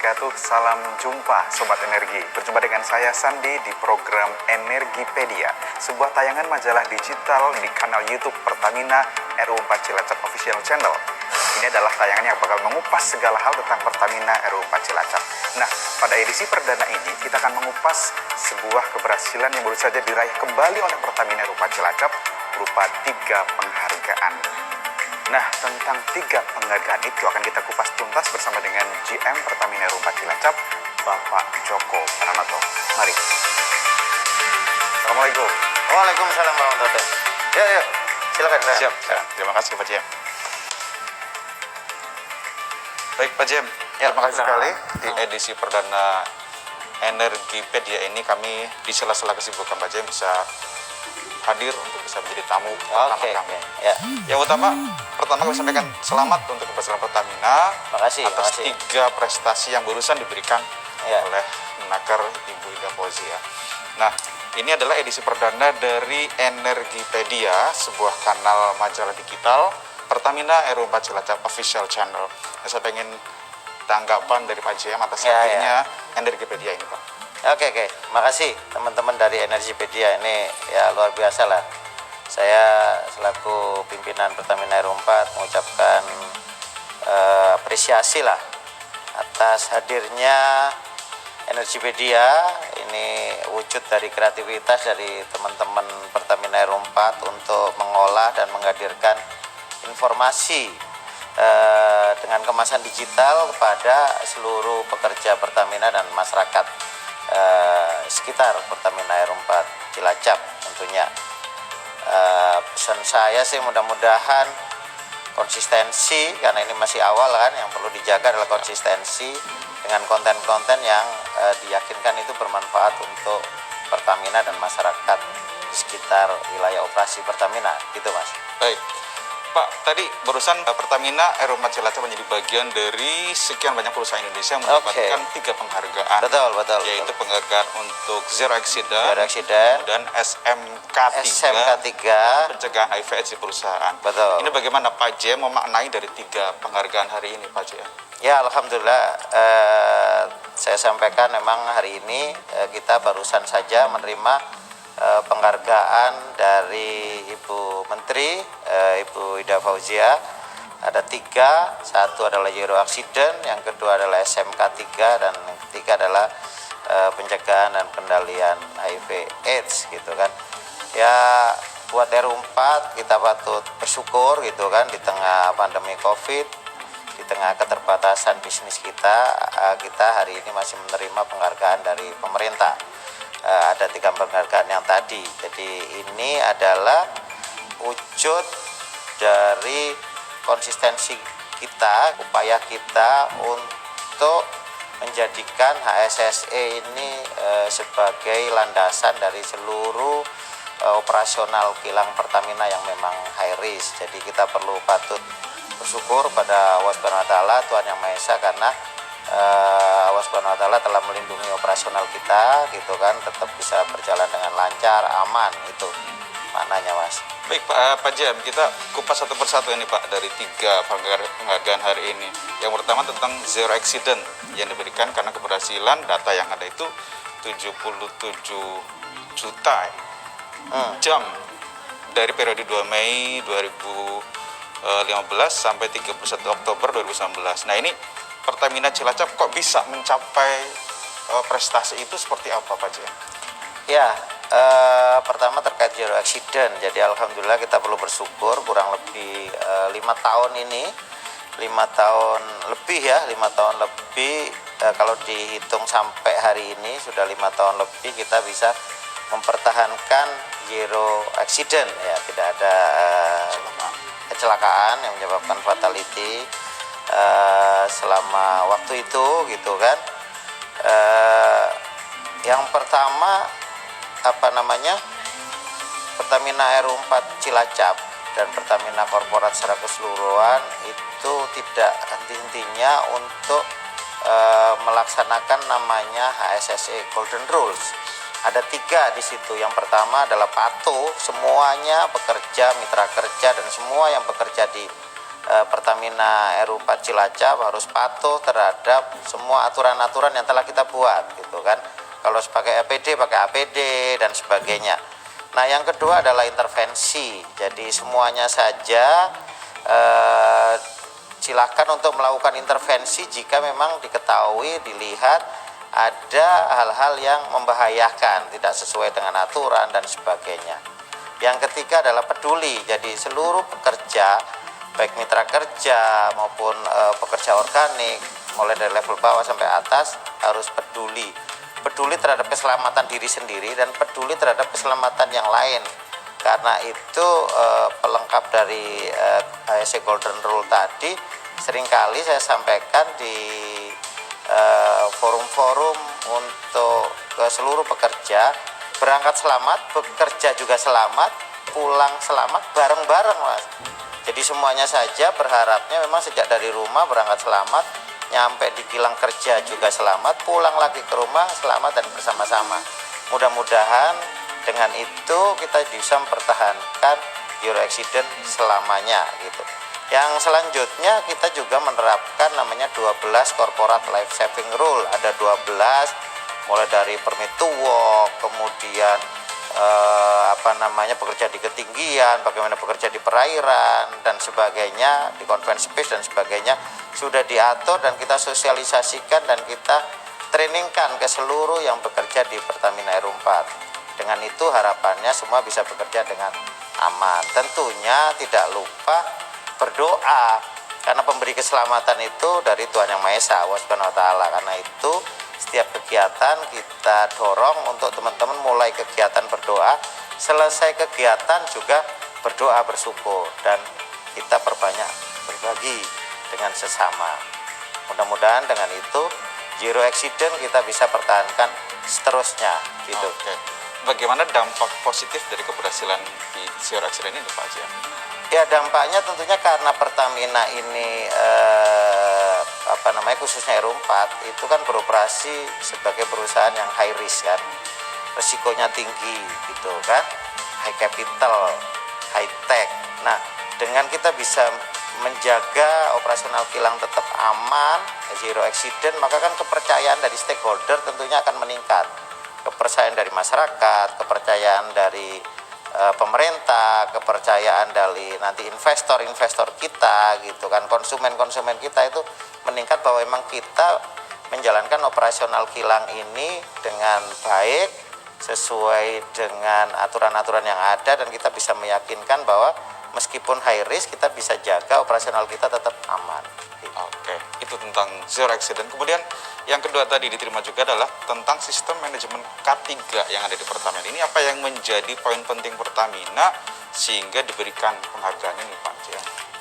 Salam jumpa Sobat Energi. Berjumpa dengan saya Sandi di program Energipedia, sebuah tayangan majalah digital di kanal YouTube Pertamina RU4 Cilacap Official Channel. Ini adalah tayangan yang bakal mengupas segala hal tentang Pertamina RU4 Cilacap. Nah, pada edisi perdana ini kita akan mengupas sebuah keberhasilan yang baru saja diraih kembali oleh Pertamina RU4 Cilacap berupa 3 penghargaan. Nah, tentang 3 penghargaan itu akan kita kupas tuntas bersama dengan GM Pertamina RU4 Cilacap, Bapak Joko Pranoto. Mari. Assalamualaikum. Waalaikumsalam warahmatullahi wabarakatuh. Ya, silakan. Siap. Terima kasih Pak GM. Baik Pak GM, terima kasih sekali di edisi perdana Energipedia ini kami di sela-sela kesibukan Pak GM bisa hadir untuk bisa menjadi tamu pertama kami. Ya. Yang pertama kami sampaikan selamat untuk keberhasilan Pertamina atas 3 prestasi yang barusan diberikan oleh Menaker Ibu Ida Fauzia. Nah, ini adalah edisi perdana dari Energipedia, sebuah kanal majalah digital Pertamina RU4 Cilacap Official Channel. Nah, saya pengen tanggapan dari Pak JM atas hadirnya Energipedia ini, Pak. Oke. Makasih teman-teman dari Energipedia, ini ya luar biasa lah. Saya selaku pimpinan Pertamina RU4 mengucapkan apresiasi lah atas hadirnya Energipedia. Ini wujud dari kreativitas dari teman-teman Pertamina RU4 untuk mengolah dan menghadirkan informasi dengan kemasan digital kepada seluruh pekerja Pertamina dan masyarakat sekitar Pertamina RU4 Cilacap tentunya. Pesan saya sih mudah-mudahan konsistensi, karena ini masih awal kan, yang perlu dijaga adalah konsistensi dengan konten-konten yang diyakinkan itu bermanfaat untuk Pertamina dan masyarakat di sekitar wilayah operasi Pertamina, gitu Mas. Baik. Pak, tadi barusan Pertamina RU4 Cilacap menjadi bagian dari sekian banyak perusahaan Indonesia yang mendapatkan 3 penghargaan. Betul. Yaitu penghargaan untuk Zero Accident, dan SMK3, pencegahan HIV/AIDS di perusahaan. Betul. Ini bagaimana Pak JM memaknai dari 3 penghargaan hari ini, Pak JM? Ya, alhamdulillah, saya sampaikan memang hari ini kita barusan saja menerima penghargaan dari Ibu Menteri, Ibu Ida Fauzia. Ada 3, satu adalah Zero Accident, yang kedua adalah SMK3, dan yang ketiga adalah pencegahan dan kendalian HIV/AIDS gitu kan. Ya, buat RU4 kita patut bersyukur gitu kan, di tengah pandemi Covid, di tengah keterbatasan bisnis kita hari ini masih menerima penghargaan dari pemerintah. Ada 3 penghargaan yang tadi. Jadi ini adalah wujud dari konsistensi kita, upaya kita untuk menjadikan HSSE ini sebagai landasan dari seluruh operasional kilang Pertamina yang memang high risk. Jadi kita perlu patut bersyukur pada Allah Subhanahu wa taala, Tuhan Yang Maha Esa, karena Allah Subhanahu wa taala telah melindungi operasional kita gitu kan, tetap bisa berjalan dengan lancar, aman. Itu maknanya Mas. Baik Pak JM, kita kupas satu persatu ini Pak dari 3 penghargaan hari ini. Yang pertama tentang Zero Accident yang diberikan karena keberhasilan data yang ada itu 77 juta jam dari periode 2 Mei 2015 sampai 31 Oktober 2019. Nah, ini Pertamina Cilacap kok bisa mencapai prestasi itu seperti apa Pak JM? Ya, pertama terkait Zero Accident. Jadi alhamdulillah kita perlu bersyukur, kurang lebih 5 tahun ini, 5 tahun lebih ya, 5 tahun lebih, kalau dihitung sampai hari ini sudah 5 tahun lebih kita bisa mempertahankan Zero Accident ya, tidak ada kecelakaan yang menyebabkan fatality selama waktu itu gitu kan. Yang pertama Pertamina RU4 Cilacap dan Pertamina Korporat secara keseluruhan itu tidak henti-hentinya untuk melaksanakan namanya HSSE Golden Rules. Ada 3 di situ. Yang pertama adalah patuh, semuanya pekerja, mitra kerja, dan semua yang bekerja di Pertamina RU4 Cilacap harus patuh terhadap semua aturan-aturan yang telah kita buat gitu kan. Kalau pakai APD pakai APD dan sebagainya. Nah, yang kedua adalah intervensi. Jadi semuanya saja silakan untuk melakukan intervensi jika memang diketahui, dilihat ada hal-hal yang membahayakan, tidak sesuai dengan aturan dan sebagainya. Yang ketiga adalah peduli. Jadi seluruh pekerja, baik mitra kerja maupun pekerja organik, mulai dari level bawah sampai atas harus peduli. Peduli terhadap keselamatan diri sendiri dan peduli terhadap keselamatan yang lain. Karena itu pelengkap dari HSE Golden Rule tadi seringkali saya sampaikan di forum-forum untuk ke seluruh pekerja, berangkat selamat, bekerja juga selamat, pulang selamat, bareng-bareng Mas. Jadi semuanya saja berharapnya memang sejak dari rumah berangkat selamat, nyampe di kilang kerja juga selamat, pulang lagi ke rumah selamat dan bersama-sama. Mudah-mudahan dengan itu kita bisa mempertahankan zero accident selamanya gitu. Yang selanjutnya kita juga menerapkan namanya 12 corporate life saving rule. Ada 12 mulai dari permit to work, kemudian bekerja di ketinggian, bagaimana bekerja di perairan dan sebagainya, di confined space dan sebagainya sudah diatur dan kita sosialisasikan dan kita trainingkan ke seluruh yang bekerja di Pertamina RU4. Dengan itu harapannya semua bisa bekerja dengan aman. Tentunya tidak lupa berdoa, karena pemberi keselamatan itu dari Tuhan Yang Maha Esa, Allah Subhanahu wa taala. Karena itu setiap kegiatan kita dorong untuk teman-teman mulai kegiatan berdoa, selesai kegiatan juga berdoa bersyukur, dan kita perbanyak berbagi dengan sesama. Mudah-mudahan dengan itu zero accident kita bisa pertahankan seterusnya gitu. Oke. Bagaimana dampak positif dari keberhasilan di zero accident ini Pak Haji? Ya, dampaknya tentunya karena Pertamina ini khususnya RU4 itu kan beroperasi sebagai perusahaan yang high risk kan, resikonya tinggi gitu kan, high capital, high tech. Nah, dengan kita bisa menjaga operasional kilang tetap aman, zero accident, maka kan kepercayaan dari stakeholder tentunya akan meningkat. Kepercayaan dari masyarakat, kepercayaan dari pemerintah, kepercayaan dari nanti investor-investor kita gitu kan, konsumen-konsumen kita itu meningkat bahwa memang kita menjalankan operasional kilang ini dengan baik sesuai dengan aturan-aturan yang ada, dan kita bisa meyakinkan bahwa meskipun high risk kita bisa jaga operasional kita tetap aman. Oke, itu tentang zero accident. Kemudian yang kedua tadi diterima juga adalah tentang sistem manajemen K3 yang ada di Pertamina. Ini apa yang menjadi poin penting Pertamina sehingga diberikan penghargaan ini Pak Haji?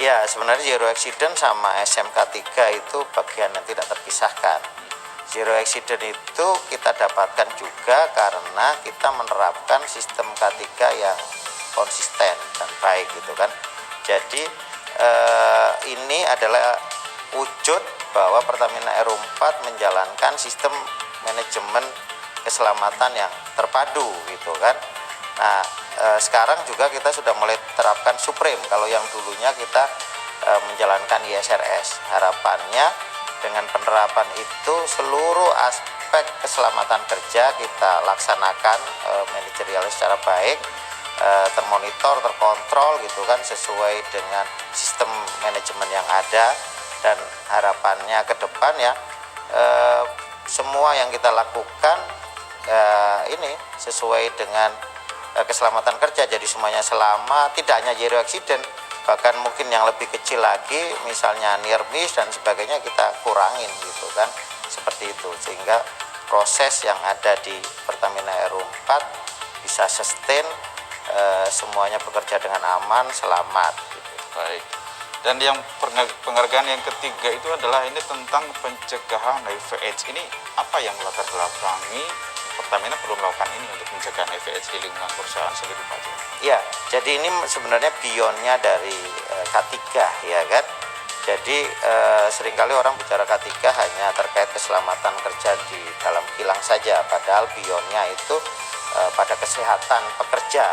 Ya, sebenarnya zero accident sama SMK3 itu bagian yang tidak terpisahkan. Zero accident itu kita dapatkan juga karena kita menerapkan sistem K3 yang konsisten dan baik gitu kan. Jadi ini adalah wujud bahwa Pertamina RU4 menjalankan sistem manajemen keselamatan yang terpadu gitu kan. Nah, sekarang juga kita sudah mulai terapkan Supreme. Kalau yang dulunya kita menjalankan ISRS. Harapannya dengan penerapan itu seluruh aspek keselamatan kerja kita laksanakan manajerial secara baik, termonitor, terkontrol gitu kan, sesuai dengan sistem manajemen yang ada. Dan harapannya ke depan ya semua yang kita lakukan ini sesuai dengan keselamatan kerja, jadi semuanya selamat, tidak hanya zero accident, bahkan mungkin yang lebih kecil lagi misalnya near miss dan sebagainya kita kurangin gitu kan, seperti itu, sehingga proses yang ada di Pertamina RU4 bisa sustain, semuanya bekerja dengan aman, selamat gitu. Baik. Dan yang penghargaan yang ketiga itu adalah ini tentang pencegahan HIV/AIDS. Ini apa yang melatar belakangi Pertamina perlu melakukan ini untuk mencegah HIV/AIDS di lingkungan perusahaan sendiri Pak Haji? Ya, jadi ini sebenarnya beyondnya dari K3 ya kan. Jadi seringkali orang bicara K3 hanya terkait keselamatan kerja di dalam kilang saja, padahal beyondnya itu pada kesehatan pekerja.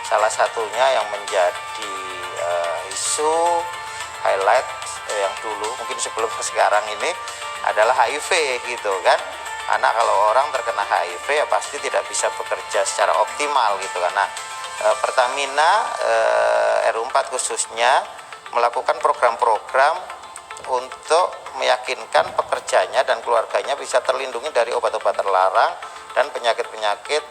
Salah satunya yang menjadi isu highlight yang dulu mungkin sebelum ke sekarang ini adalah HIV gitu kan. Karena kalau orang terkena HIV ya pasti tidak bisa bekerja secara optimal gitu kan. Nah, Pertamina RU4 khususnya melakukan program-program untuk meyakinkan pekerjanya dan keluarganya bisa terlindungi dari obat-obat terlarang dan penyakit-penyakit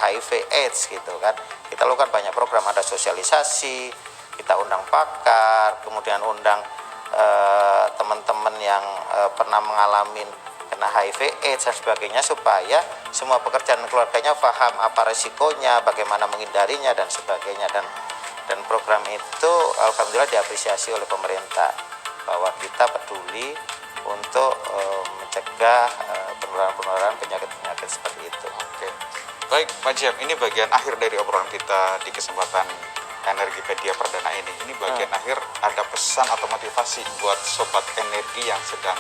HIV AIDS gitu kan. Kita lakukan banyak program, ada sosialisasi, kita undang pakar, kemudian undang teman-teman yang pernah mengalami kena HIV AIDS dan sebagainya, supaya semua pekerjaan keluarganya paham apa resikonya, bagaimana menghindarinya dan sebagainya. Dan program itu alhamdulillah diapresiasi oleh pemerintah bahwa kita peduli untuk mencegah penularan penyakit-penyakit seperti itu. Oke. Baik, Pak Jem, ini bagian akhir dari obrolan kita di kesempatan Energipedia Perdana ini. Ini bagian akhir, ada pesan atau motivasi buat sobat energi yang sedang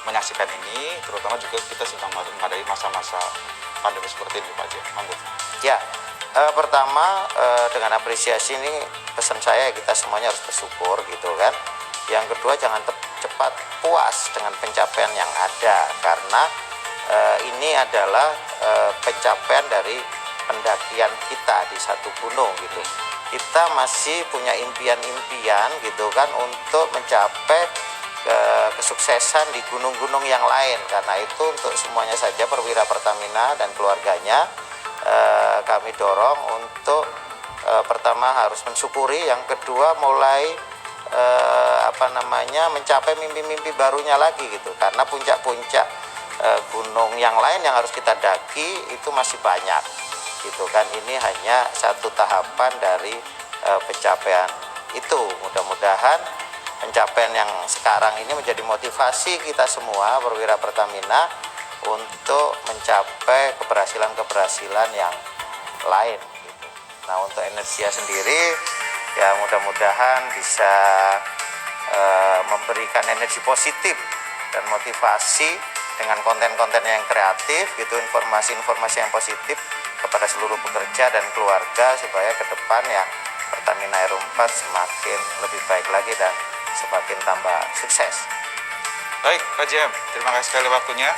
menyaksikan ini, terutama juga kita sedang menghadapi masa-masa pandemi seperti ini, Pak Jem. Monggo. Ya, pertama dengan apresiasi ini pesan saya kita semuanya harus bersyukur gitu kan. Yang kedua, jangan cepat puas dengan pencapaian yang ada, karena ini adalah pencapaian dari pendakian kita di satu gunung gitu. Kita masih punya impian-impian gitu kan untuk mencapai kesuksesan di gunung-gunung yang lain. Karena itu untuk semuanya saja perwira Pertamina dan keluarganya kami dorong untuk pertama harus mensyukuri, yang kedua mulai mencapai mimpi-mimpi barunya lagi gitu. Karena puncak-puncak gunung yang lain yang harus kita daki itu masih banyak gitu kan. Ini hanya satu tahapan dari pencapaian itu. Mudah-mudahan pencapaian yang sekarang ini menjadi motivasi kita semua perwira Pertamina untuk mencapai keberhasilan-keberhasilan yang lain gitu. Nah, untuk Energia sendiri ya mudah-mudahan bisa memberikan energi positif dan motivasi dengan konten-konten yang kreatif gitu, informasi-informasi yang positif kepada seluruh pekerja dan keluarga, supaya ke depan ya Pertamina RU4 semakin lebih baik lagi dan semakin tambah sukses. Baik, Pak Jem, terima kasih sekali waktunya